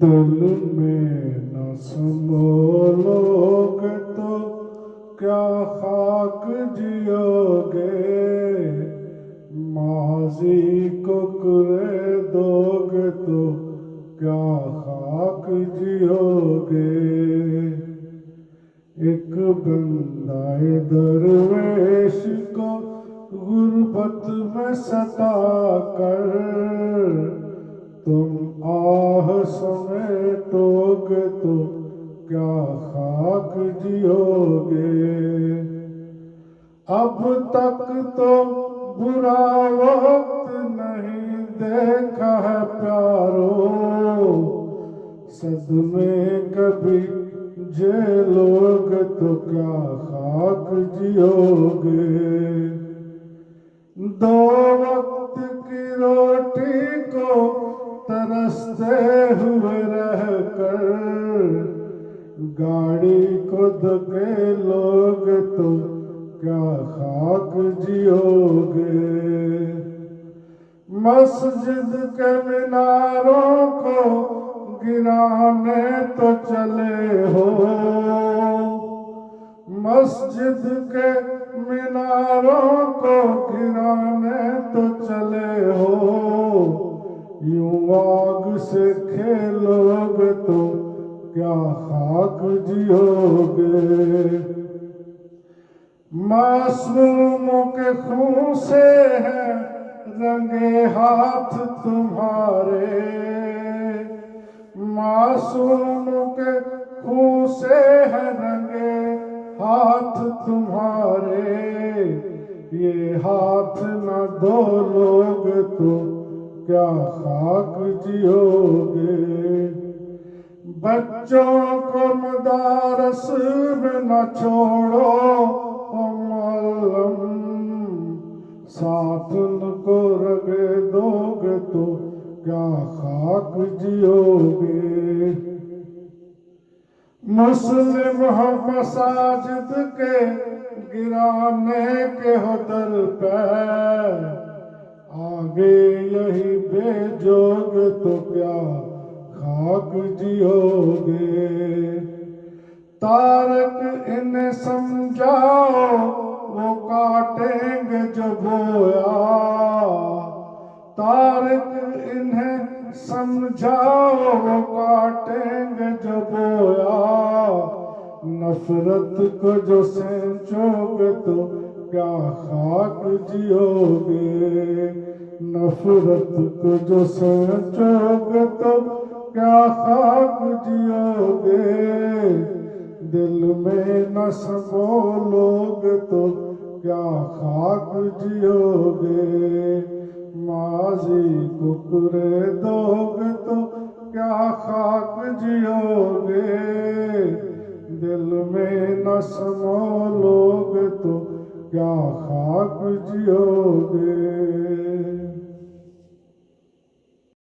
دل میں نہ سنبھالو گے تو کیا خاک جیو گے، ماضی کو کرے دو گے تو کیا خاک جیو گے۔ ایک بندہ درویش کو غربت میں ستا کر تم آہ سمیٹو گے تو کیا خاک جیو گے۔ اب تک تو برا وقت نہیں دیکھا ہے پیارو، صدمے کبھی جھیلو گے تو کیا خاک جیو گے۔ دو وقت کی روٹی کو ترستے ہوئے رہ کر گاڑی کو دھکیلو گے تو کیا خاک جیو گے۔ مسجد کے میناروں کو گرانے تو چلے ہو، مسجد کے میناروں کو گرانے تو چلے ہو، یوں آگ سے کھیلو گے تو کیا خاک جیو گے۔ معصوموں کے خون سے ہے رنگے ہاتھ تمہارے، معصوموں کے خون سے ہے رنگے ہاتھ تمہارے، یہ ہاتھ نہ دھولو گے تو کیا خاک جیو گے۔ بچوں کو مدارس میں نہ چھوڑو معلم، ساتھ ان کو رگے دو گے تو کیا خاک جیو گے۔ مسلم ہو مساجد کے گرانے کے ہو در پہ، آگے یہی بھیجو گے تو کیا خاک جیو گے۔ تارک انہیں سمجھاؤ وہ کاٹیں گے جو بویا، تارک انہیں سمجھاؤ وہ کاٹیں گے جو بویا، نفرت کو جو سینچو گے تو کیا خاک جیو گے۔ نفرت کو جو سینچو گے تو کیا خاک جیو گے۔ دل میں نہ سنبھالو گے تو کیا خاک جیو گے، ماضی کو کرے دو گے تو کیا خاک جیو گے۔ دل میں نہ سنبھالو گے تو کیا خاک جیو گے۔